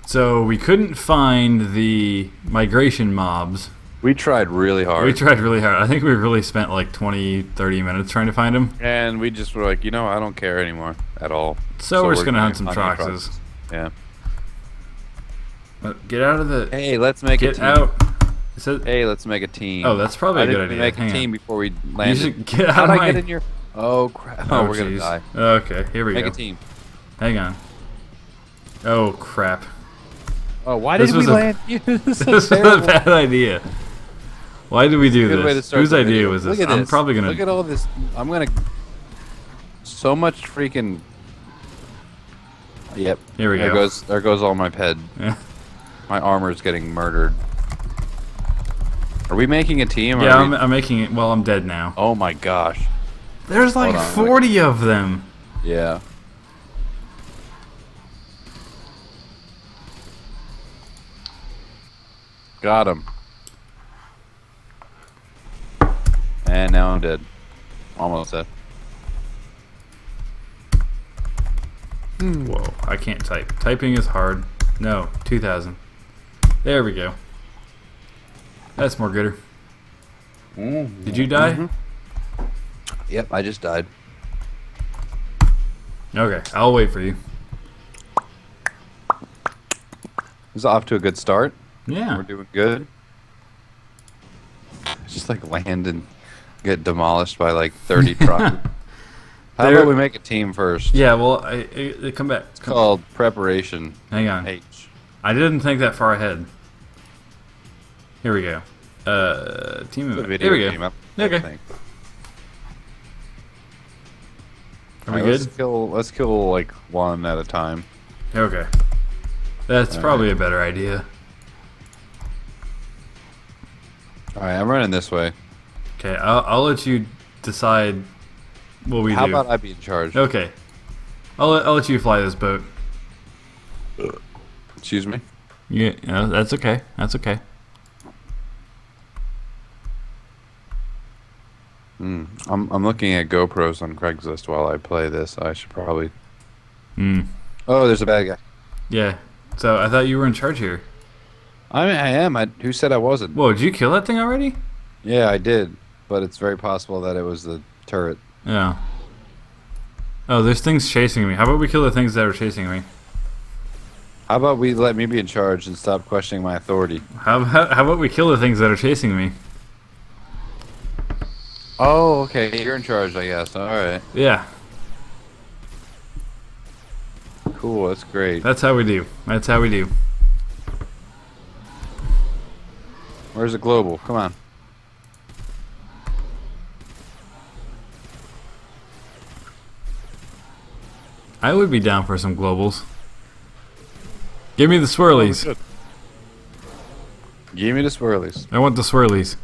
So we couldn't find the migration mobs. We tried really hard. We tried really hard. I think we really spent like 20, 30 minutes trying to find them. And we just were like, you know, I don't care anymore at all. So we're just going to hunt some Troxes. Yeah. Get out of the... Hey, let's make a team. Get out. Hey, let's make a team. Oh, that's probably a good idea. Make a team before we landed. You should get out How'd of I get in your... Oh, crap. Oh, we're going to die. Okay, here we go. Make a team. Hang on. Oh, crap. Oh, why did we land you? This was a bad idea. Why did we do this? Whose idea was this? I'm probably going to... Look at all this. I'm going to... So much freaking... Yep. Here we go. There goes all my ped. Yeah. My armor's getting murdered. Are we making a team? Yeah, I'm making it. Well, I'm dead now. Oh my gosh. There's like 40 of them. Yeah. Got him. And now I'm dead. Almost dead. Whoa, I can't type. Typing is hard. No, 2000. There we go. That's more gooder. Did you die? Yep, I just died. Okay, I'll wait for you. It's off to a good start. Yeah. We're doing good. Just like land and get demolished by like 30 trucks. How about we make a team first? Yeah, well, come back. It's called preparation. Hang on. H. I didn't think that far ahead. Here we go. Team event. Here we go. Okay. Are we good? Let's kill like one at a time. Okay. That's probably a better idea. Alright, I'm running this way. Okay, I'll let you decide what we do. How about I be in charge? Okay. I'll let you fly this boat. Excuse me? Yeah, that's okay. That's okay. I'm looking at GoPros on Craigslist while I play this. I should probably... Oh, there's a bad guy. Yeah. So I thought you were in charge here. I mean, I am. Who said I wasn't? Whoa, did you kill that thing already? Yeah, I did. But it's very possible that it was the turret. Yeah. Oh, there's things chasing me. How about we kill the things that are chasing me? How about we let me be in charge and stop questioning my authority? How about we kill the things that are chasing me? Oh, okay. You're in charge, I guess. Alright. Yeah. Cool, that's great. That's how we do. That's how we do. Where's the global? Come on. I would be down for some globals. Give me the swirlies. Oh, give me the swirlies. I want the swirlies.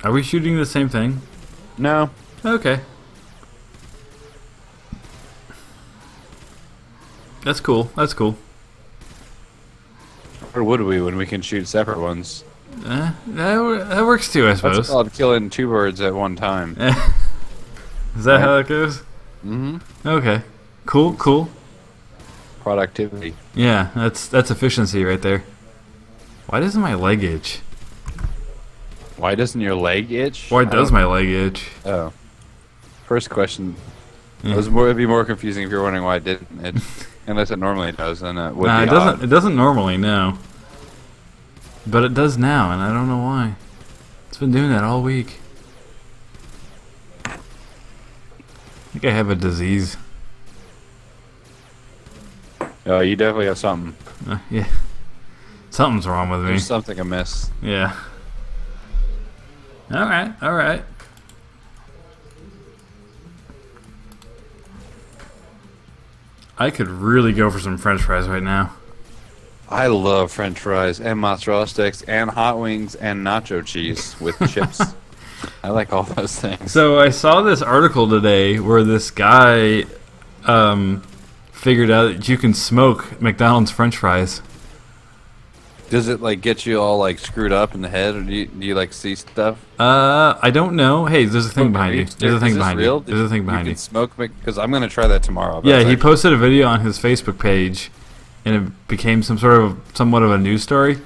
Are we shooting the same thing? No. Okay. That's cool. That's cool. Or would we when we can shoot separate ones? That works too, I suppose. That's called killing two birds at one time. Is that how that goes? Mm-hmm. Okay. Cool, cool. Productivity. Yeah, that's efficiency right there. Why doesn't my leg itch? Why doesn't your leg itch? Why does my leg itch? Oh. First question. It'd be more confusing if you're wondering why it didn't. Unless it normally does, then it would be it odd. doesn't. It doesn't normally, no. But it does now, and I don't know why. It's been doing that all week. I think I have a disease. Oh, you definitely have something. Yeah. Something's wrong with me. There's something amiss. Yeah. Alright, alright. I could really go for some french fries right now. I love french fries and mozzarella sticks and hot wings and nacho cheese with chips. I like all those things. So I saw this article today where this guy figured out that you can smoke McDonald's french fries. Does it like get you all like screwed up in the head, or do you like see stuff? I don't know. Hey, there's a thing behind you. There's a thing behind you. Real? There's a thing behind You you. can smoke because I'm gonna try that tomorrow. but Yeah, it's he actually- posted a video on his Facebook page, and it became somewhat of a news story,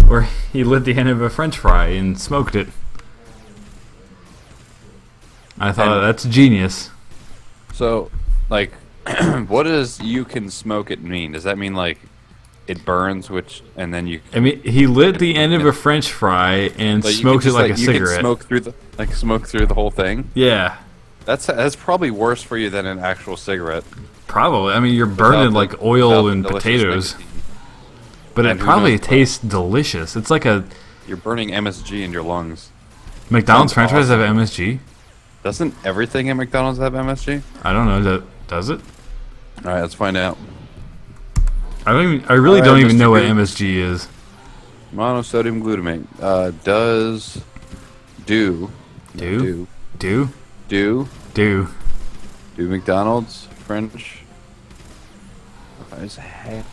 where he lit the end of a French fry and smoked it. I thought that's genius. So, like, what does "you can smoke it" mean? Does that mean like it burns, and then you? I mean, he lit the end of a French fry and Like, you smoked can it just, like a you can cigarette. smoke through the whole thing. Yeah, That's probably worse for you than an actual cigarette. probably. I mean, you're burning Without like oil without and delicious potatoes, nicotine. but it And who probably knows what. tastes delicious. It's like a You're burning MSG in your lungs. McDonald's Sounds French fries have awesome. MSG. Doesn't everything at McDonald's have MSG? I don't know. Does it? All right, let's find out. I don't even. I really All don't right, even Mr. know what Goop. MSG is. Monosodium glutamate do McDonald's French fries have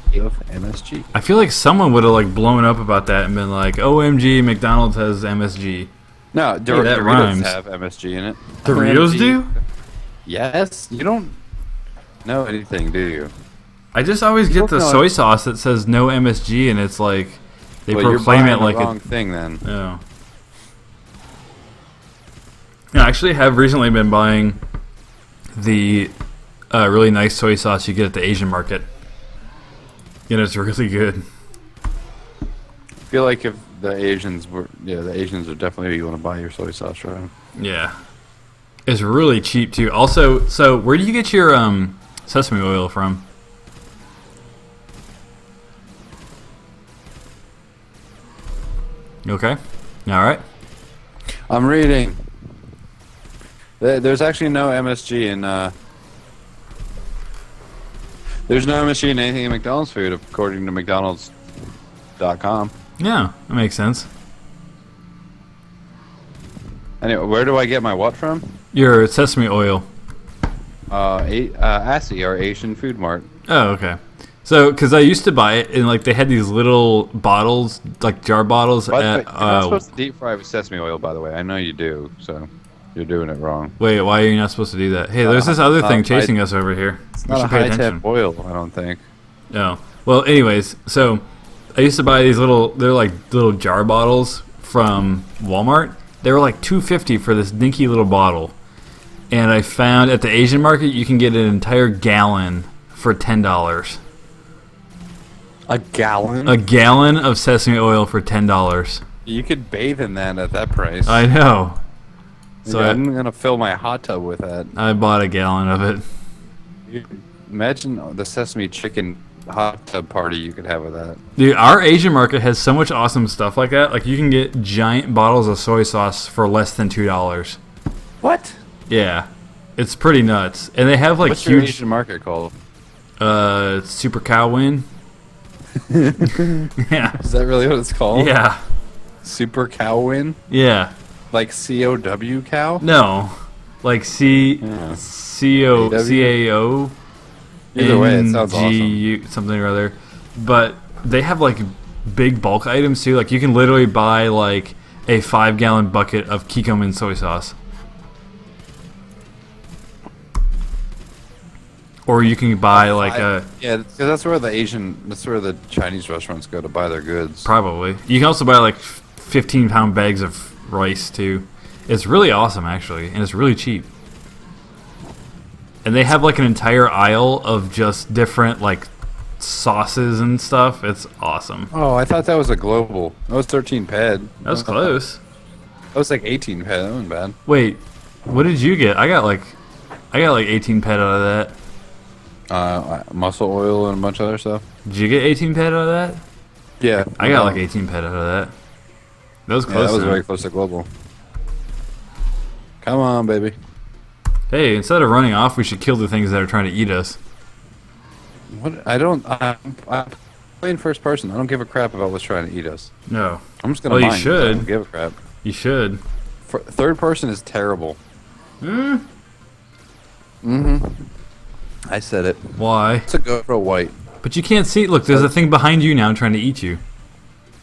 MSG? I feel like someone would have like blown up about that and been like, "OMG, McDonald's has MSG." No, that Doritos rhymes. have MSG in it. Doritos do? Yes, you don't know anything, do you? I just always get the Look, no. soy sauce that says no MSG, and it's like they Well, proclaim you're it buying like the wrong thing then. Oh. I actually have recently been buying the really nice soy sauce you get at the Asian market. And it's really good. I feel like if the Asians are definitely who you want to buy your soy sauce from. Yeah. It's really cheap too. Also, so where do you get your sesame oil from? You okay? All right. I'm reading. There's actually no MSG in. There's no MSG in anything in McDonald's food, according to McDonald's.com. Yeah, that makes sense. Anyway, where do I get my what from? Your sesame oil. ASI, or Asian Food Mart. Oh, okay. So, because I used to buy it, and like they had these little bottles, like jar bottles. By the way, At, you're not supposed to deep fry with sesame oil, by the way. I know you do, so you're doing it wrong. wait, why are you not supposed to do that? Hey, there's this other thing chasing us over here. It's We not a should pay high-tech attention. oil, I don't think. No. Well, anyways, so I used to buy these they're like little jar bottles from Walmart. They were like $2.50 for this dinky little bottle. And I found at the Asian market you can get an entire gallon for $10. A gallon? A gallon of sesame oil for $10. You could bathe in that at that price. I know. So I'm going to fill my hot tub with that. I bought a gallon of it. Imagine the sesame chicken hot tub party you could have with that. Dude, our Asian market has so much awesome stuff like that. Like you can get giant bottles of soy sauce for less than $2. What? Yeah. It's pretty nuts. And they have like What's your huge Asian market called? Super Cow Win. Yeah. Is that really what it's called? Yeah. Super Cow Win? Yeah. Like COW cow? No. Like Yeah. CAO Either way, it sounds awesome. NGU something or other. But they have like big bulk items too. Like you can literally buy like a 5-gallon bucket of Kikkoman soy sauce. Or you can buy like a Yeah, because that's where the Chinese restaurants go to buy their goods. probably. You can also buy like 15-pound bags of rice too. It's really awesome actually, and it's really cheap. And they have like an entire aisle of just different like sauces and stuff. It's awesome. Oh, I thought that was a global. That was 13 ped. That was close. That was like 18 ped. That wasn't bad. Wait, what did you get? I got like 18 pet out of that. Muscle oil and a bunch of other stuff. Did you get 18 pet out of that? Yeah. I got like 18 pet out of that. That was Yeah, close. that was though. very close to global. Come on, baby. Hey, instead of running off, we should kill the things that are trying to eat us. What? I'm playing first person. I don't give a crap about what's trying to eat us. No. I'm just gonna. Well, you mine 'cause I should. don't give a crap. You should. Third person is terrible. Hmm? I said it. Why? It's a GoPro white. But you can't see. Look, there's a thing behind you now trying to eat you.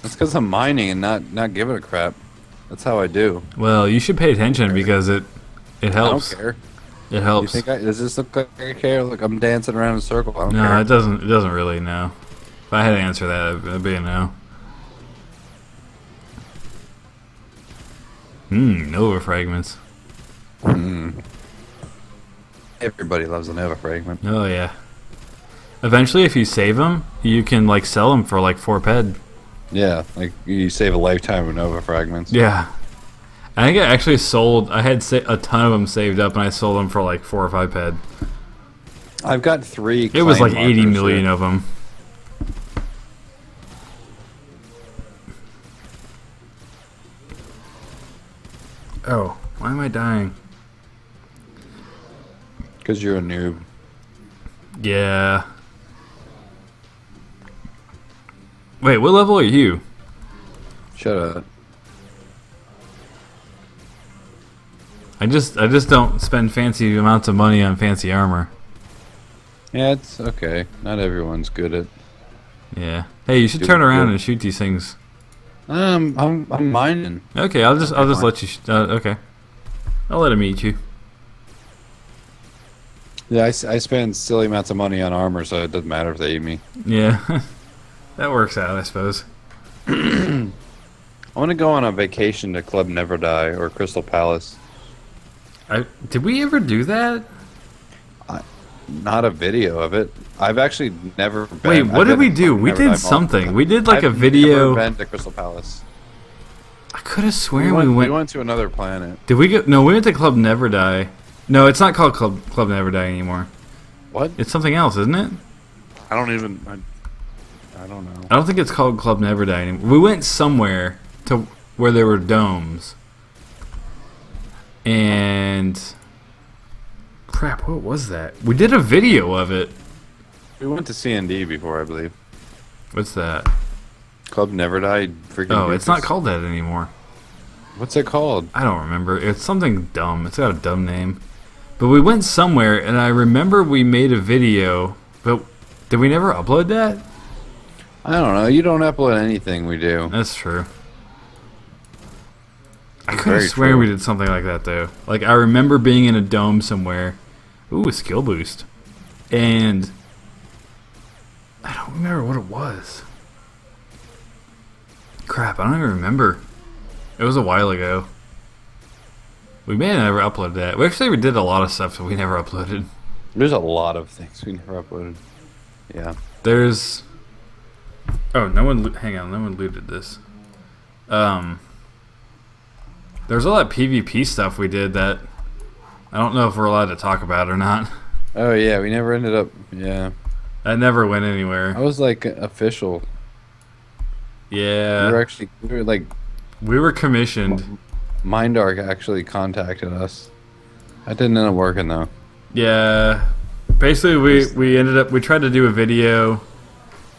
It's because I'm mining and not giving a crap. That's how I do. Well, you should pay attention because it helps. I don't care. It helps. You think does this look like I care? Look, I'm dancing around in a circle. I don't care. No, it doesn't. It doesn't really. No. If I had to answer that, it'd be a no. Nova fragments. Everybody loves a Nova fragment. Oh yeah. Eventually, if you save them, you can like sell them for like 4 ped. Yeah, like you save a lifetime of Nova fragments. Yeah. I think I actually sold. I had a ton of them saved up, and I sold them for like 4 or 5 ped. I've got 3. It was like claim 80 markers million here. of them. Oh, why am I dying? Because you're a noob. Yeah. Wait, what level are you? Shut up. I just don't spend fancy amounts of money on fancy armor. Yeah, it's okay. Not everyone's good at. Yeah. Hey, you should turn around and shoot these things. I'm mining. Okay, I'll just let you. Okay, I'll let him eat you. Yeah, I spend silly amounts of money on armor, so it doesn't matter if they eat me. Yeah, that works out, I suppose. I want to go on a vacation to Club Never Die or Crystal Palace. Did we ever do that? Not a video of it. I've actually never been. Wait, what did we do? We did something. We did like a video. I've never been to Crystal Palace. I could have sworn We went to another planet. Did we go? No, we went to Club Never Die. No, it's not called Club Never Die anymore. What? It's something else, isn't it? I don't even. I don't know. I don't think it's called Club Never Die anymore. We went somewhere to where there were domes. And crap, what was that? We did a video of it. We went to C&D before, I believe. What's that? Club Never Die. Freaking Oh, it's not Goofus. called that anymore. What's it called? I don't remember. It's something dumb. It's got a dumb name. But we went somewhere, and I remember we made a video, but did we never upload that? I don't know. You don't upload anything we do. That's true. I It's could have very sworn true. we did something like that, though. Like, I remember being in a dome somewhere. Ooh, a skill boost. And I don't remember what it was. Crap, I don't even remember. It was a while ago. We may have never uploaded that. We did a lot of stuff that we never uploaded. There's a lot of things we never uploaded. Yeah. There's... Oh, hang on, no one looted this. There's all that PvP stuff we did that I don't know if we're allowed to talk about or not. Oh yeah, we never ended up. Yeah. That never went anywhere. I was like official. Yeah. We were like We were commissioned. Mindark actually contacted us. That didn't end up working though. Yeah. Basically, we tried to do a video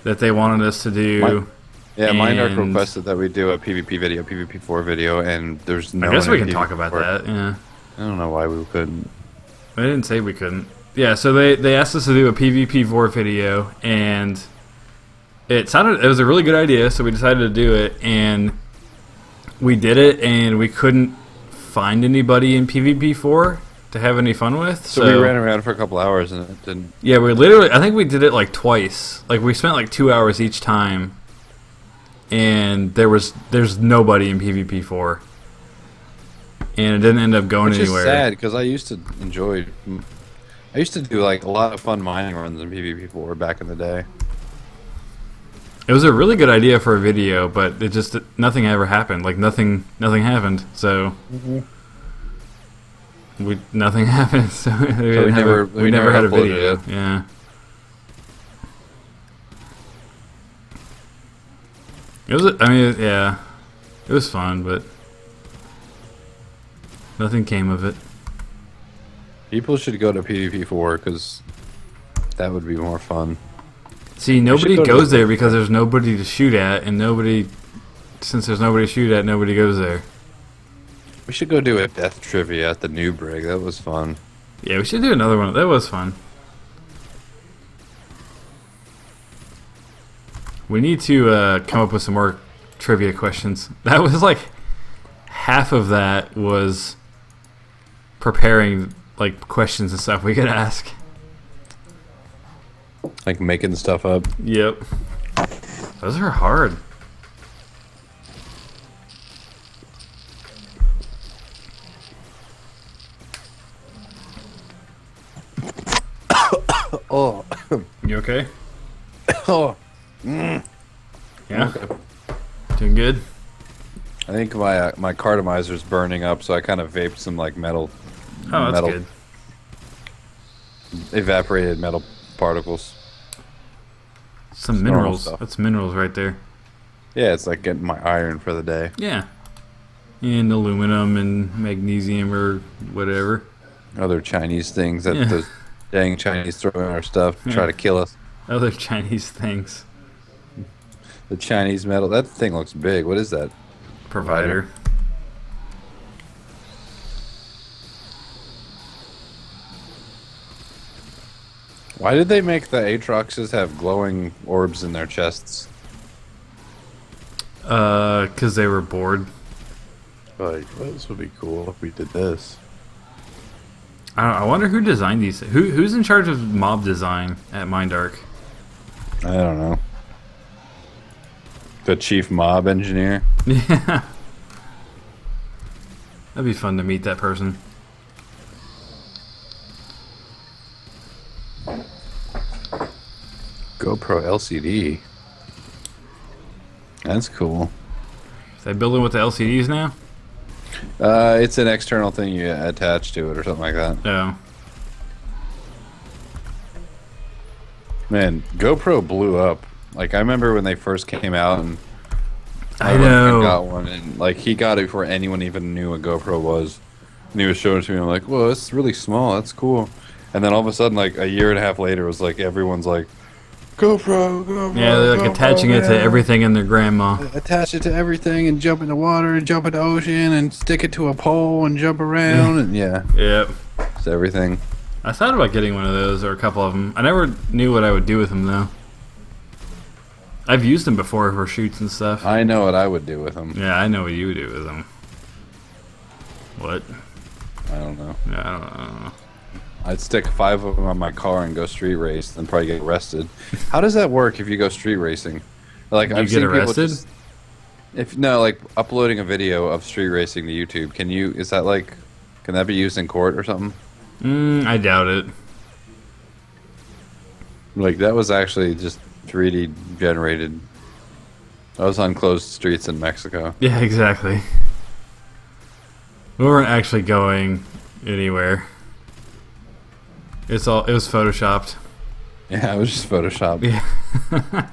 that they wanted us to do. Mindark and requested that we do a PvP video, PvP4 video, and there's no. I guess one we in can talk about PvP4. that. Yeah. I don't know why we couldn't. They didn't say we couldn't. Yeah, so they asked us to do a PvP4 video, and it was a really good idea, so we decided to do it, and we did it, and we couldn't find anybody in PvP4 to have any fun with. So we ran around for a couple hours and it didn't. Yeah, I think we did it like twice. Like we spent like 2 hours each time, and there's nobody in PvP4. And it didn't end up going anywhere. Which is sad, because I used to do like a lot of fun mining runs in PvP4 back in the day. It was a really good idea for a video, but nothing ever happened. Like nothing happened. So nothing happened. So we never had a video. It. Yeah. It was. It was fun, but nothing came of it. People should go to PvP4 because that would be more fun. See, nobody goes there because there's nobody to shoot at, and since there's nobody to shoot at, nobody goes there. We should go do a death trivia at the new brig. That was fun. Yeah, we should do another one. That was fun. We need to come up with some more trivia questions. That was like half of that was preparing like questions and stuff we could ask. Like making stuff up. Yep. Those are hard. Oh. You okay? Oh. Yeah. Okay. Doing good? I think my cartomizer's burning up, so I kind of vaped some like metal. Oh, that's good. Evaporated metal particles. Some normal minerals. stuff. That's minerals right there. Yeah, it's like getting my iron for the day. Yeah. And aluminum and magnesium or whatever. Other Chinese things that Yeah. those dang Chinese throw in our stuff to try to kill us. Other Chinese things. The Chinese metal. That thing looks big. What is that? Provider. Why did they make the Aatroxes have glowing orbs in their chests? Because they were bored. Like, well, this would be cool if we did this. I wonder who designed these. Who's in charge of mob design at Mindark? I don't know. The chief mob engineer? Yeah. That'd be fun to meet that person. GoPro LCD. That's cool. Is they building with the LCDs now? It's an external thing you attach to it or something like that. No. Man, GoPro blew up. Like, I remember when they first came out and I my friend know. got one, and like he got it before anyone even knew what GoPro was. And he was showing it to me. I'm like, "Whoa, it's really small. That's cool." And then all of a sudden, like a year and a half later, it was like everyone's like, "GoPro, GoPro." Yeah, they're like GoPro, attaching it to man. everything in their grandma. Attach it to everything and jump in the water and jump in the ocean and stick it to a pole and jump around and yeah, Yep. it's everything. I thought about getting one of those or a couple of them. I never knew what I would do with them though. I've used them before for shoots and stuff. I know what I would do with them. Yeah, I know what you would do with them. What? I don't know. Yeah, I don't know. I'd stick 5 of them on my car and go street race, then probably get arrested. How does that work if you go street racing? Like You I've get seen people arrested? just, if no, like uploading a video of street racing to YouTube. Can you? Is that like? Can that be used in court or something? I doubt it. Like that was actually just 3D generated. I was on closed streets in Mexico. Yeah, exactly. We weren't actually going anywhere. It was photoshopped. Yeah, it was just Photoshop. Yeah.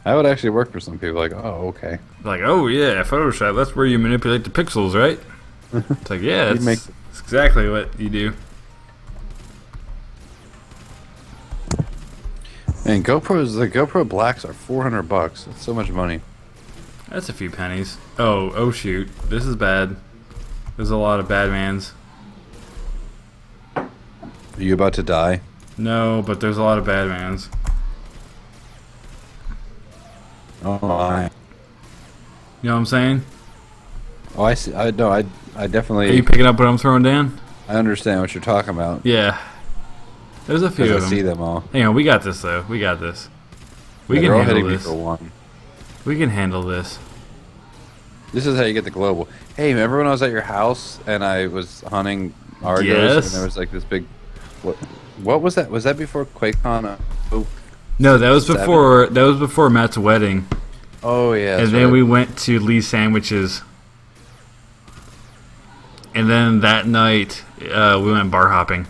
That would actually work for some people. Like, oh, okay. Like, oh yeah, Photoshop. That's where you manipulate the pixels, right? It's like, yeah, You'd make- that's exactly what you do. And the GoPro Blacks are $400. That's so much money. That's a few pennies. Oh shoot, this is bad. There's a lot of bad mans. Are you about to die? No, but there's a lot of bad mans. Oh, my. You know what I'm saying? Oh, I see. I know. I Are definitely. you picking up what I'm throwing down? I understand what you're talking about. Yeah. There's a few Because of I see them. them all. Hang on, we got this though. We got this. We Yeah, can they're all handle hitting me this. for one. We can handle this. This is how you get the global. Hey, remember when I was at your house and I was hunting Argos Yes. and there was like this big. What was that? Was that before QuakeCon? No, that was 7? before Matt's wedding. Oh yeah. And then we went to Lee's Sandwiches. And then that night, we went bar hopping.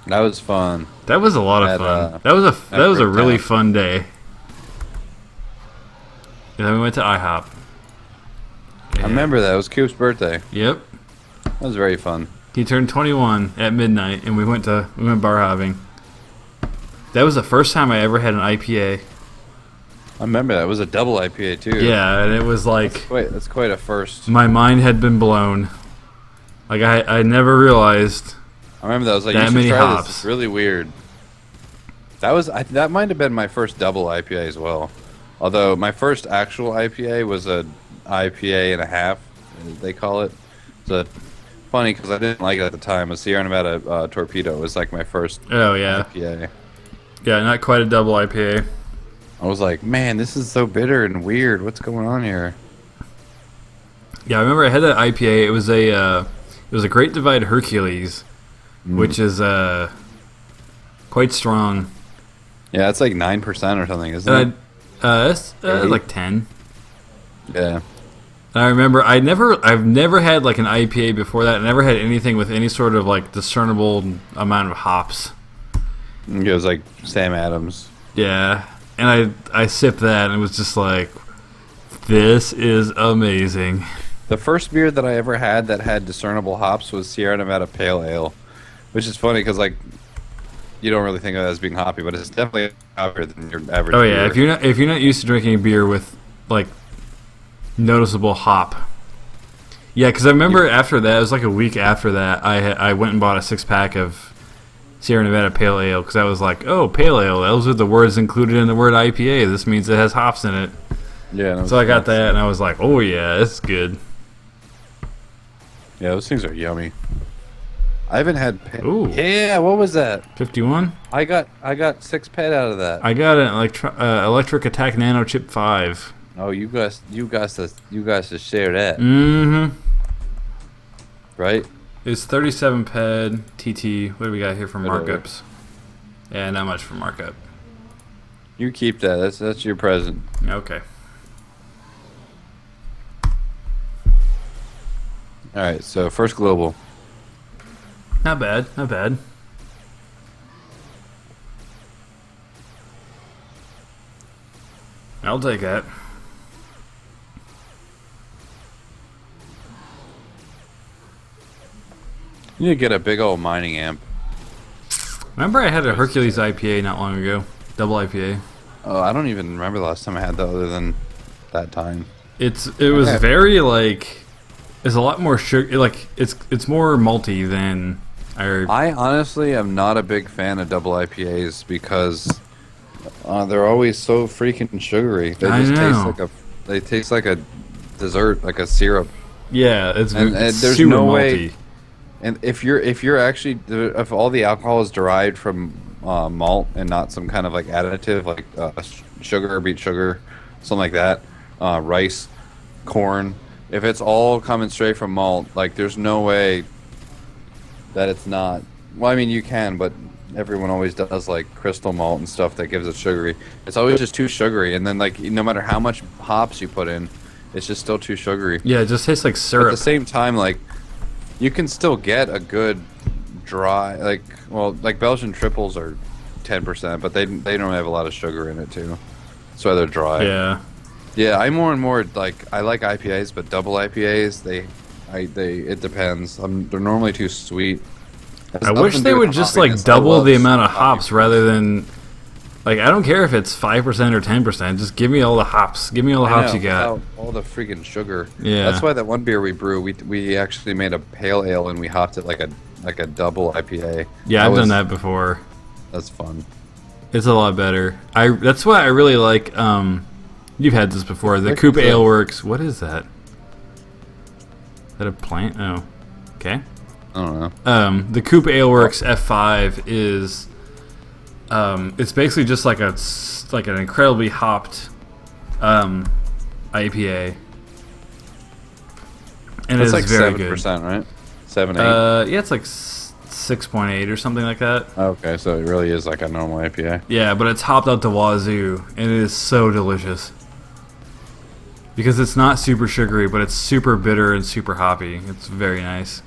That was fun. That was a lot of At, fun. That was a really Bricktown. fun day. And then we went to IHOP. I remember that. It was Coop's birthday. Yep. That was very fun. He turned 21 at midnight, and we went bar hopping. That was the first time I ever had an IPA. I remember that. It was a double IPA too. Yeah, and it was like That's quite a first. my mind had been blown. Like I never realized. I remember that. I was like, That you should many try hops. this. It's really weird. That might have been my first double IPA as well. Although my first actual IPA was a IPA and a half, they call it. It's funny because I didn't like it at the time. A Sierra Nevada Torpedo was like my first Oh yeah, IPA. yeah, not quite a double IPA. I was like, man, this is so bitter and weird. What's going on here? Yeah, I remember I had that IPA. It was a Great Divide Hercules, which is quite strong. Yeah, it's like 9% or something, isn't it? It's like 10. Yeah. And I remember I've never had like an IPA before that. I never had anything with any sort of like discernible amount of hops. It was like Sam Adams. Yeah, and I sipped that and it was just like, this is amazing. The first beer that I ever had that had discernible hops was Sierra Nevada Pale Ale, which is funny because like you don't really think of it as being hoppy, but it's definitely hoppier than your average. Oh yeah, beer. if you're not used to drinking beer with like noticeable hop. Yeah, because I remember after that, it was like a week after that, I went and bought a 6-pack of Sierra Nevada Pale Ale because I was like, oh, Pale Ale, those are the words included in the word IPA. This means it has hops in it. Yeah. No, So I got that and I was like, oh yeah, it's good. Yeah, those things are yummy. I haven't had. Ooh. Yeah, what was that? 51. I got 6 pet out of that. I got an Electric Attack Nano Chip 5. Oh, you guys to share that, Mm-hmm. right? It's 37 ped TT. What do we got here for Whatever. markups? Yeah, not much for markup. You keep that. That's your present. Okay. All right. So first global. Not bad. Not bad. I'll take that. You need to get a big old mining amp. Remember I had a Hercules IPA not long ago. Double IPA. Oh, I don't even remember the last time I had that other than that time. It was Okay. very like, it's a lot more sugar. Like it's more malty than I honestly am not a big fan of double IPAs because they're always so freaking sugary. They I just know. taste like a dessert, like a syrup. Yeah, it's And there's super no malty. way- And if you're actually if all the alcohol is derived from malt and not some kind of like additive like sugar, beet sugar, something like that, rice, corn, if it's all coming straight from malt, like there's no way that it's not. Well, I mean you can, but everyone always does like crystal malt and stuff that gives it sugary. It's always just too sugary, and then like no matter how much hops you put in, it's just still too sugary. Yeah, it just tastes like At syrup. the same time, like you can still get a good dry, like Belgian triples are 10%, but they don't have a lot of sugar in it too. That's why they're dry. Yeah. Yeah, I more and more like I like IPAs, but double IPAs it depends. They're normally too sweet. Has I wish nothing to they do would with just hoppiness. like I double love the amount of hoppy hops fruits. rather than like I don't care if it's 5% or 10%. Just give me all the hops. Give me all the I hops know, you got. without all the freaking sugar. Yeah. That's why that one beer we brew, we actually made a pale ale and we hopped it like a double IPA. Yeah, I've done that before. That's fun. It's a lot better. That's why I really like. You've had this before. The Frick Coop is Ale that? Works. What is that? Is that a plant? Oh, okay. I don't know. The Coop Ale Works F5 is. It's basically just like an incredibly hopped IPA, and It's it's like very 7%, right? 7, 8. good. Yeah, it's like 6.8 or something like that. Okay, so it really is like a normal IPA. Yeah, but it's hopped out the wazoo, and it is so delicious. Because it's not super sugary, but it's super bitter and super hoppy. It's very nice.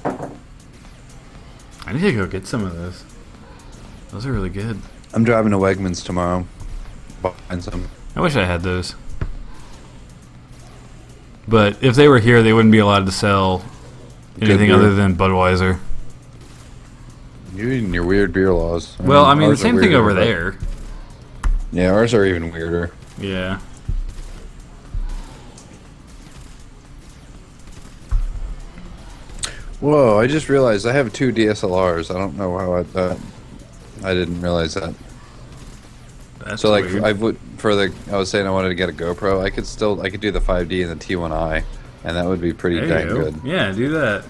I need to go get some of those. Those are really good. I'm driving to Wegmans tomorrow. Buying some. I wish I had those. But if they were here, they wouldn't be allowed to sell anything beer. other than Budweiser. You and your weird beer laws. Well, I mean, the ours are same thing weirder, over but- there. Yeah, ours are even weirder. Yeah. Whoa, I just realized I have 2 DSLRs. I don't know how I didn't realize that. That's So like weird. I was saying I wanted to get a GoPro. I could do the 5D and the T1i, and that would be pretty There dang you go. good. Yeah, do that.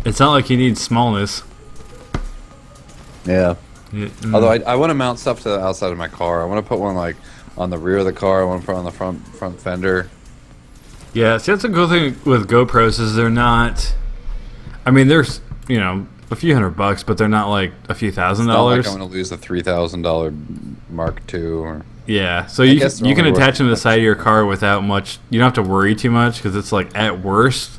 It's not like you need smallness. Yeah. Mm. Although I want to mount stuff to the outside of my car. I want to put one like on the rear of the car. I want to put it on the front fender. Yeah, see, that's a cool thing with GoPros is they're not. I mean, there's a few $100, but they're not like a few $1,000. It's not like I'm going to lose the $3,000 Mark II. Or Yeah, so I you guess can they're only attach them to the worth side of your car without much. You don't have to worry too much because it's like at worst,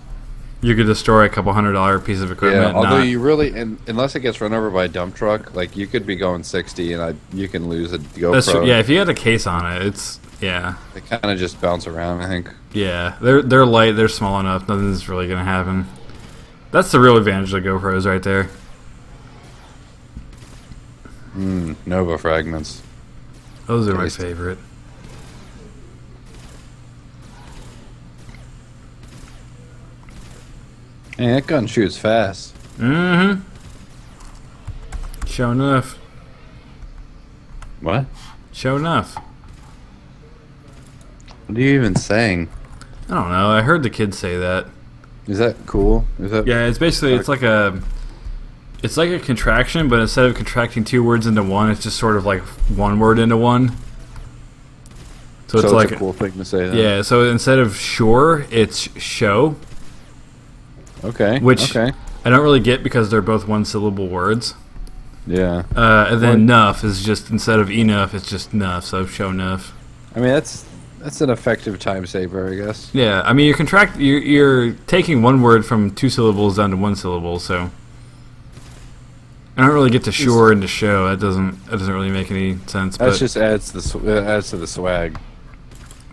you could destroy a couple $100 piece of equipment. yeah, although not- you really, unless it gets run over by a dump truck, like you could be going 60 and you can lose a GoPro. that's true. Yeah, if you had a case on it, it's yeah. They kind of just bounce around, I think. Yeah, they're light, they're small enough, nothing's really gonna happen. That's the real advantage of GoPros right there. Nova fragments. Those are my Tasty. favorite. Hey, that gun shoots fast. Mm-hmm. Show enough. What? Show enough. What are you even saying? I don't know. I heard the kids say that. Is that cool? Is that? Yeah, it's basically it's like a contraction, but instead of contracting two words into one, it's just sort of like one word into one. So it's like a cool thing to say. Then. yeah. So instead of sure, it's show, Okay. which Okay. I don't really get because they're both one syllable words. Yeah. And then nuff is just instead of enough, it's just nuff. So show nuff. I mean, that's an effective time saver, I guess. Yeah, I mean you're taking one word from two syllables down to one syllable, so I don't really get to sure and to show. That doesn't really make any sense. That But just adds to the swag.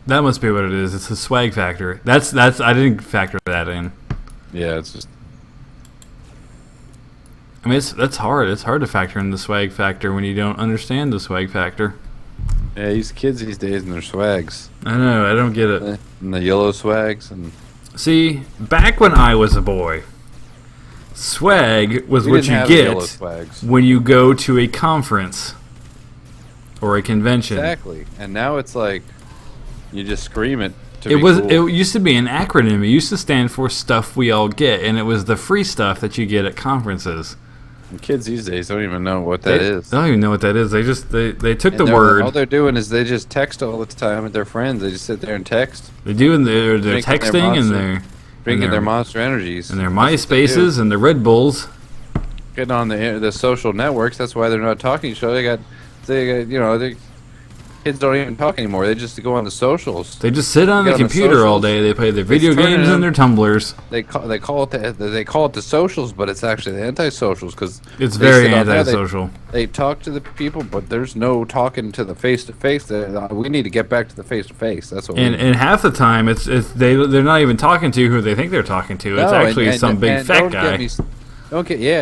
that must be what it is. It's a swag factor. That's I didn't factor that in. Yeah, it's just. I mean that's hard. It's hard to factor in the swag factor when you don't understand the swag factor. Yeah, these kids these days and their swags. I know. I don't get it. And the yellow swags and. See, back when I was a boy, swag was We what didn't you have yellow get swags. when you go to a conference or a convention. Exactly, and now it's like you just scream it. To It be was. cool. It used to be an acronym. It used to stand for stuff we all get, and it was the free stuff that you get at conferences. And kids these days don't even know what that is. They don't even know what that is. They just they took And the all word. they're doing is they just text all the time with their friends. They just sit there and text, They do, and they're Drinking their texting and Monster. they're drinking their- their Monster Energies, and their That's what they do. MySpaces and the Red Bulls. Getting on the social networks. That's why they're not talking to each other. The kids don't even talk anymore. They just go on the socials. They just sit on the Get on the computer all socials. day. They play their video turn it games on. and their tumblers. They call it the socials, but it's actually the anti-socials because It's very antisocial. They talk to the people, but there's no talking to the face-to-face. We need to get back to the face-to-face. That's what. And half the time, they're not even talking to who they think they're talking to. It's actually some big fat guy.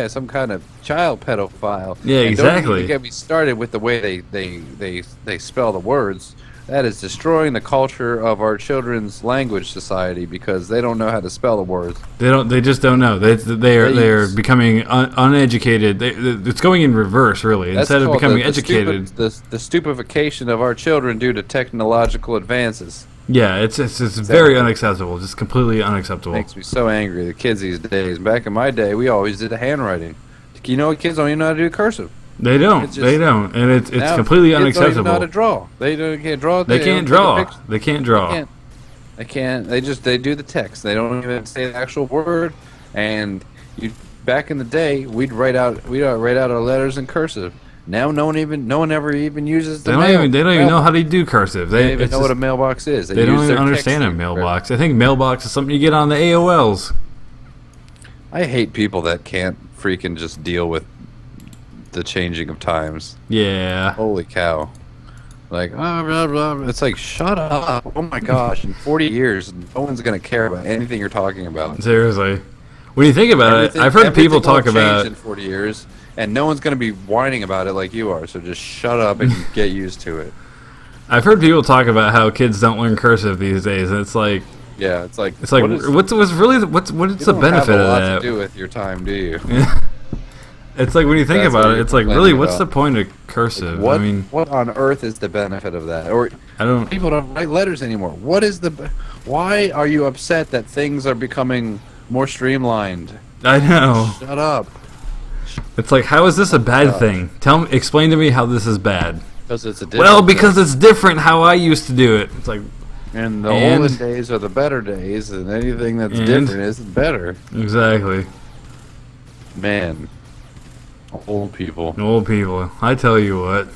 Some kind of child pedophile. Yeah, And exactly. Don't even get me started with the way they spell the words. That is destroying the culture of our children's language society because they don't know how to spell the words. They just don't know. They're becoming uneducated. It's going in reverse, really. That's Instead of called becoming educated. the stupefaction of our children due to technological advances. Yeah, it's very unacceptable. Just completely unacceptable. Makes me so angry. The kids these days. Back in my day, we always did the handwriting. You know, kids don't even know how to do cursive. They don't. It's just- They don't. And it's Now, completely kids don't even know how unacceptable. to draw. Can't draw. They can't don't take a draw. picture. They can't draw. They can't. They do the text. They don't even say the actual word. And back in the day, we'd write out our letters in cursive. Now no one ever even uses the They don't even know how to do cursive. They don't even know what a mailbox is. They don't use even their understand a texting. mailbox. I think mailbox is something you get on the AOLs. I hate people that can't freaking just deal with the changing of times. Yeah. Holy cow. Like, blah, blah, blah. It's like, shut up. Oh my gosh. In 40 years, no one's going to care about anything you're talking about. Seriously. When you think about Everything- it, I've heard people everything will talk have about. changed in 40 years, and no one's going to be whining about it like you are. So just shut up and get used to it. I've heard people talk about how kids don't learn cursive these days, and it's like Yeah, it's like what's the benefit you don't of have a lot that? to do with your time, do you? It's like when you think That's about what it, you're it's like, complaining really, what's about. the point of cursive? What? I mean, What on earth is the benefit of that? Or I don't. people don't write letters anymore. What is the? Why are you upset that things are becoming more streamlined? I know. Shut up. It's like, how is this a bad up. thing? Explain to me how this is bad. Because it's a Well, because it's different how I used to do it. It's like, and the and- olden days are the better days, and anything that's And- different isn't better. exactly. Man, old people. Old people. I tell you what.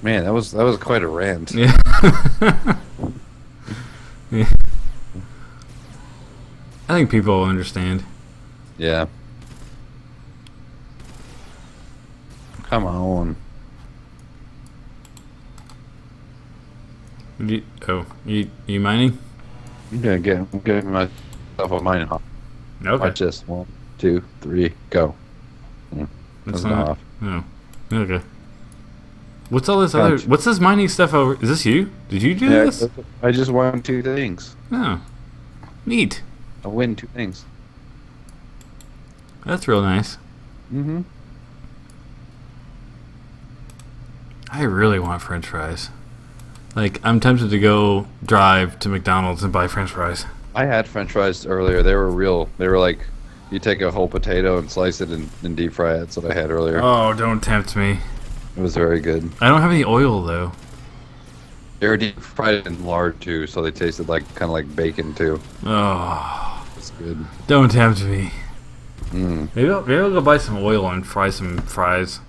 Man, that was quite a rant. Yeah. Yeah. I think people will understand. Yeah. Come on. You mining? I'm getting myself a mining off. Okay. Watch this. 1, 2, 3, go. That's That's not. off. Oh. Okay. What's all this other? Gotcha. What's this mining stuff over? Is this you? Did you do Yeah, this? I just won 2 things. Oh. Neat. I win 2 things. That's real nice. Mm-hmm. I really want French fries. Like, I'm tempted to go drive to McDonald's and buy French fries. I had French fries earlier. They were real. They were like, you take a whole potato and slice it and deep fry it. That's what I had earlier. Oh, don't tempt me. It was very good. I don't have any oil though. They were deep fried in lard too, so they tasted like kind of like bacon too. Oh, It's good. don't tempt me. Mm. Maybe I'll go buy some oil and fry some fries.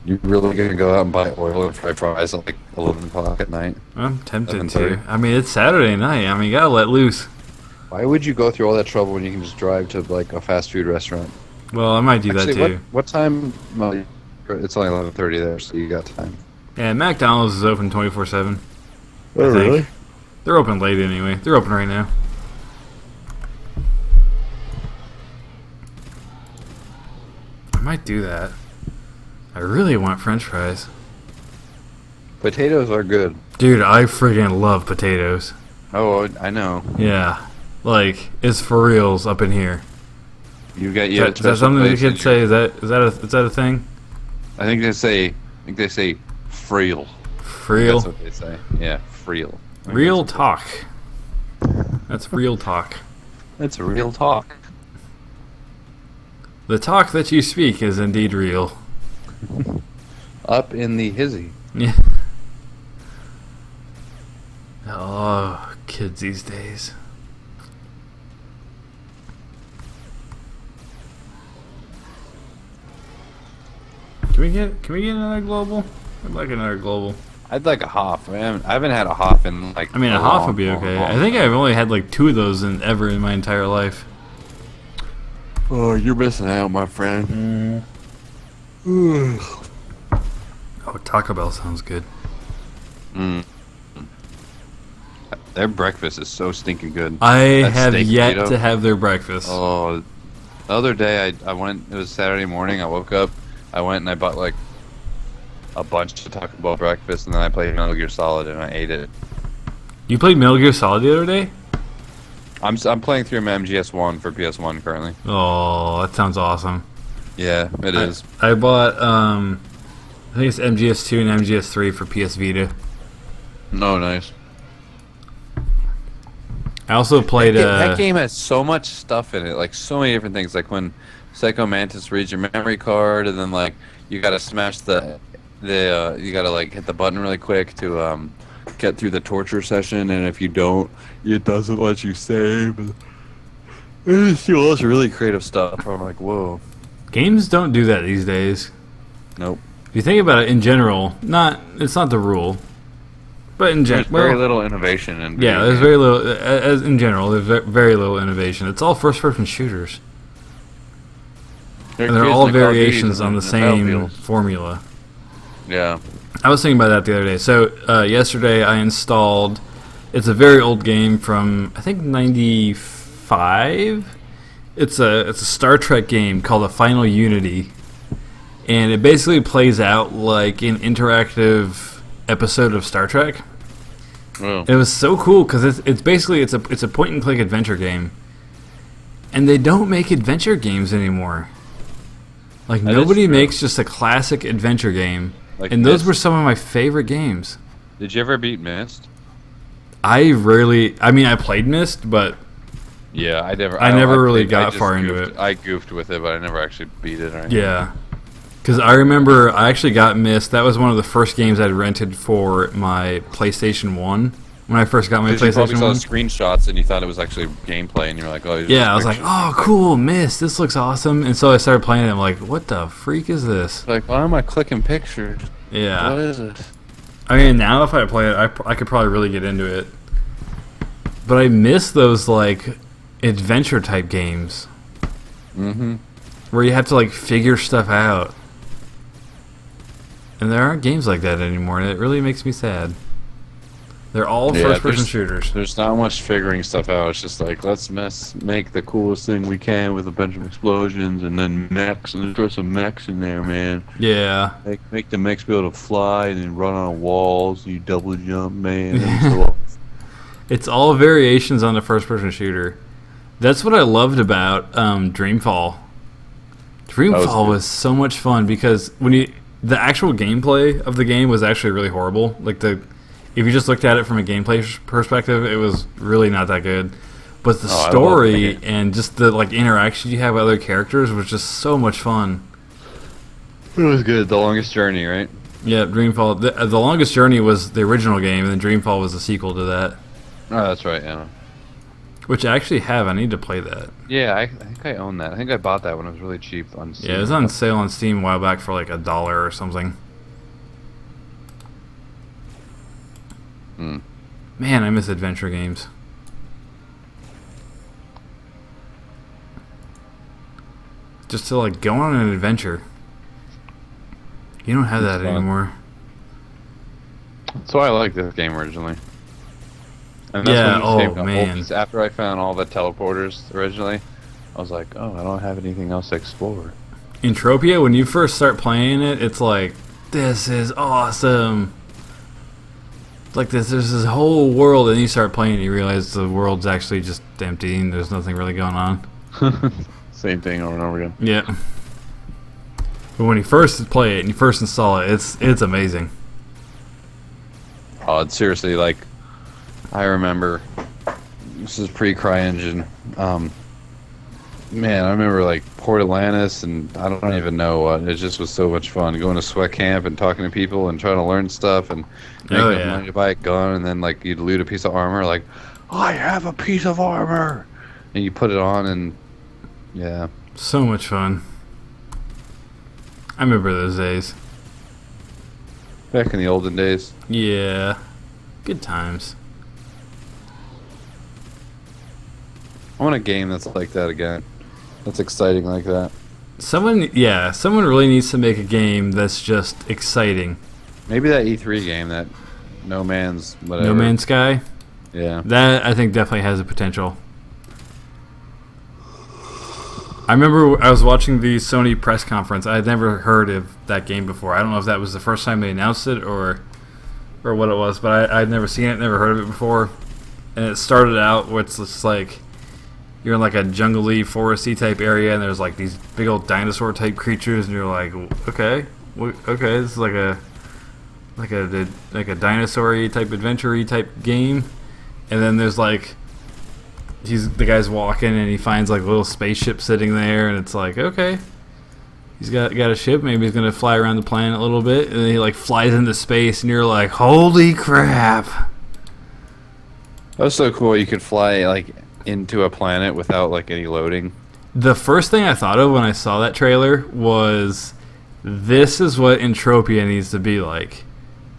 You really gonna go out and buy oil and fry fries at like 11 o'clock at night? I'm tempted 11:30. to. I mean, it's Saturday night. I mean, you gotta let loose. Why would you go through all that trouble when you can just drive to like a fast food restaurant? Well, I might do Actually, that too. what time? Well, it's only 11:30 there, so you got time. Yeah, McDonald's is open 24/7. Oh, really? They're open late anyway. They're open right now. I might do that. I really want French fries. Potatoes are good. Dude, I friggin' love potatoes. Oh, I know. Yeah. Like, it's for reals up in here. You got Is that something you could say? Is that a thing? I think they say frail. Real? That's what they say. Yeah, frail. I think Real that's what talk. That's real talk. That's real talk. The talk that you speak is indeed real. Up in the hizzy. Yeah. Oh, kids these days. Can we get another global? I'd like another global. I'd like a Hoff. I haven't had a Hoff in like. I mean, a Hoff would be okay. I think I've only had like 2 of those ever in my entire life. Oh, you're missing out, my friend. Oh, Taco Bell sounds good. Mm. Their breakfast is so stinking good. I That have steak yet burrito. to have their breakfast. Oh, the other day I went. It was Saturday morning. I woke up. I went and I bought like a bunch of Taco Bell breakfast, and then I played Metal Gear Solid and I ate it. You played Metal Gear Solid the other day? I'm playing through my MGS1 for PS1 currently. Oh, that sounds awesome. Yeah, it is. I bought I think it's MGS2 and MGS3 for PS Vita. No, nice. I also played That game has so much stuff in it, like so many different things. Like when Psycho Mantis reads your memory card, and then like you gotta smash you gotta like hit the button really quick to get through the torture session, and if you don't, it doesn't let you save. It's lots of really creative stuff. I'm like, whoa. games don't do that these days. Nope. If you think about it in general, it's not the rule. But in There's general, very little innovation in yeah, video there's games. very little. As in general, there's very little innovation. It's all first-person shooters, and they're kids all in the Call of Duties variations and on the the same Battlefields. formula. Yeah. I was thinking about that the other day. So yesterday I installed. It's a very old game from I think '95. It's a Star Trek game called The Final Unity, and it basically plays out like an interactive episode of Star Trek. Well, It was so cool because it's basically it's a point and click adventure game, and they don't make adventure games anymore. Like, That is nobody true. makes just a classic adventure game. Like And those Myst. were some of my favorite games. Did you ever beat Myst? I mean, I played Myst, but Yeah, I never. I never really played- I got just far into goofed- it. I goofed with it, but I never actually beat it or anything. yeah. Because I remember I actually got Myst. That was one of the first games I'd rented for my PlayStation 1. When I first got my Because you probably PlayStation saw 1. screenshots and you thought it was actually gameplay, and you were like, "Oh, Yeah, I was like, oh, cool, Myst. This looks awesome. And so I started playing it. I'm like, what the freak is this? like, why am I clicking pictures? Yeah. What is this?" I mean, now if I play it, I could probably really get into it. But I miss those, like, adventure type games Mm-hmm. where you have to, like, figure stuff out. And there aren't games like that anymore, and it really makes me sad. They're all Yeah, first-person there's- shooters. There's not much figuring stuff out. It's just like, let's make the coolest thing we can with a bunch of explosions and then mechs, and throw some mechs in there, man. Yeah. Make the mechs be able to fly and then run on walls. You double jump, man. And so It's all variations on the first-person shooter. That's what I loved about Dreamfall. Dreamfall good. was so much fun because the actual gameplay of the game was actually really horrible. Like if you just looked at it from a gameplay perspective, it was really not that good. But the Oh, I love story it. and just the like interaction you have with other characters was just so much fun. it was good. The Longest Journey, right? Yeah, Dreamfall. The Longest Journey was the original game, and then Dreamfall was the sequel to that, Oh, that's right. Yeah. which I actually have. I need to play that. Yeah, I think I own that. I think I bought that when it was really cheap on Steam. Yeah, it was on sale on Steam a while back for like $1 or something. Hmm. Man, I miss adventure games. Just to like go on an adventure. You don't have that It's fun. anymore. That's why I liked this game originally. And Yeah, when you oh, saved the whole man. piece- after I found all the teleporters originally, I was like, oh, I don't have anything else to explore. Entropia, when you first start playing it, it's like, this is awesome. It's like there's this whole world, and you start playing and you realize the world's actually just empty and there's nothing really going on. Same thing over and over again. Yeah. But when you first play it and you first install it, it's amazing. Oh, it's seriously, like, I remember, this is pre-CryEngine, man, I remember, like, Port Atlantis, and I don't even know what, it just was so much fun, going to sweat camp and talking to people and trying to learn stuff, and making Oh, enough yeah. money to buy a gun, and then, like, you'd loot a piece of armor, like, I have a piece of armor! And you put it on, and, yeah. So much fun. I remember those days. Back in the olden days. Yeah. Good times. I want a game that's like that again. That's exciting like that. Someone really needs to make a game that's just exciting. Maybe that E3 game, that No Man's whatever. No Man's Sky? Yeah. That, I think, definitely has a potential. I remember I was watching the Sony press conference. I had never heard of that game before. I don't know if that was the first time they announced it or what it was, but I'd never seen it, never heard of it before. And it started out where it's just like you're in like a jungle-y, foresty type area, and there's like these big old dinosaur type creatures, and you're like, okay, this is like a dinosaur-y type, adventure-y type game. And then there's like the guy's walking and he finds like a little spaceship sitting there, and it's like, okay, he's got a ship, maybe he's gonna fly around the planet a little bit, and then he like flies into space, and you're like, holy crap. That was so cool. You could fly like into a planet without like any loading. The first thing I thought of when I saw that trailer was, this is what Entropia needs to be like.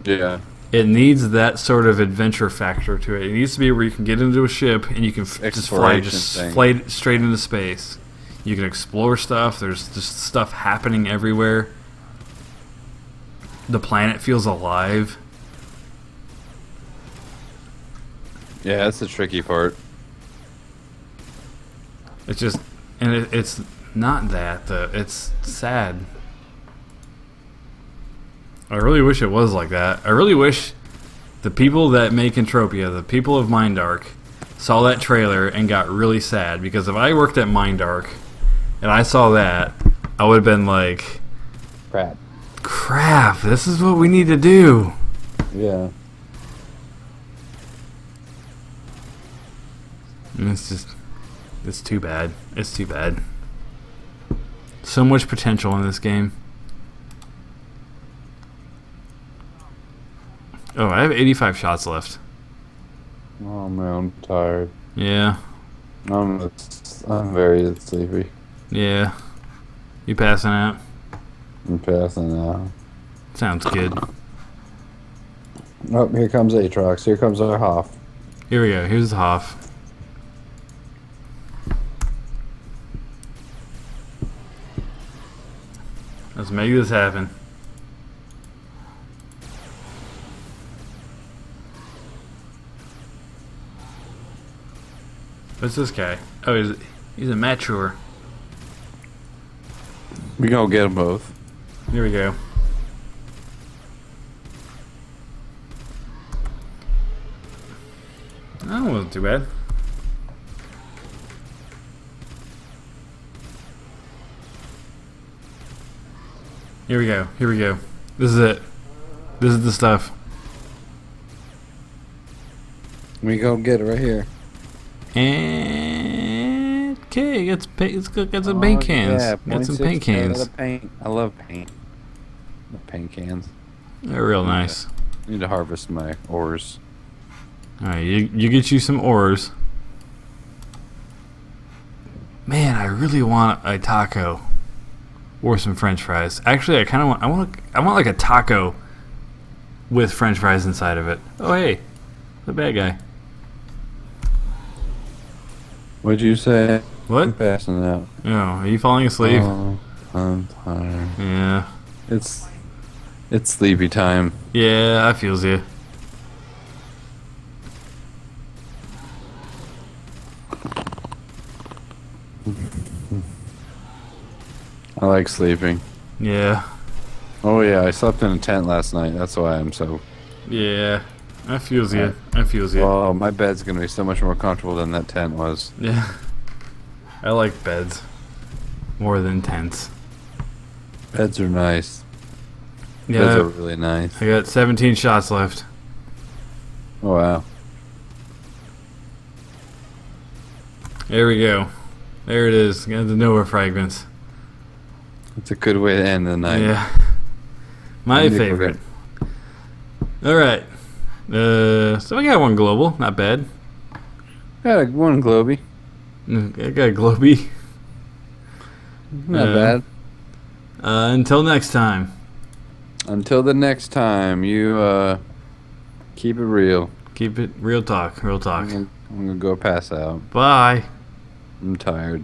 Yeah. It needs that sort of adventure factor to it. It needs to be where you can get into a ship and you can just fly straight into space. You can explore stuff. There's just stuff happening everywhere. The planet feels alive. Yeah, that's the tricky part. It's just, and it's not that. It's sad. I really wish it was like that. I really wish the people that make Entropia, the people of Mindark, saw that trailer and got really sad. Because if I worked at Mindark and I saw that, I would have been like, crap, this is what we need to do. Yeah. And it's too bad. It's too bad. So much potential in this game. Oh, I have 85 shots left. Oh man, I'm tired. Yeah. I'm very sleepy. Yeah. You passing out? I'm passing out. Sounds good. Oh, here comes Aatrox. Here comes our Hoff. Here we go. Here's the Hoff. Let's make this happen. What's this guy? Oh, he's a mature. We gonna get them both. Here we go. That wasn't too bad. Here we go. Here we go. This is it. This is the stuff. We go get it right here. And okay, get some paint cans. Yeah, Got some paint cans. Paint. I love paint. The paint cans. They're real nice. Need to harvest my ores. All right, you get you some ores. Man, I really want a taco or some French fries. Actually, I want like a taco with French fries inside of it. Oh hey, the bad guy. What'd you say? What? I'm passing out. Oh, are you falling asleep? Oh, I'm tired. Yeah. It's sleepy time. Yeah, I feels you. I like sleeping. Yeah. Oh yeah, I slept in a tent last night. That's why I'm so. Yeah. I feels you. I feels you. Oh, my bed's gonna be so much more comfortable than that tent was. Yeah. I like beds more than tents. Beds are nice. Yeah. Beds are really nice. I got 17 shots left. Oh wow. There we go. There it is. Got the Nova fragments. It's a good way to end the night. Yeah. My favorite. Alright. So I got one global. Not bad. Got one Globy. I got a Globey. Not bad. Until next time. Until the next time, you keep it real. Keep it real talk. Real talk. I'm gonna go pass out. Bye. I'm tired.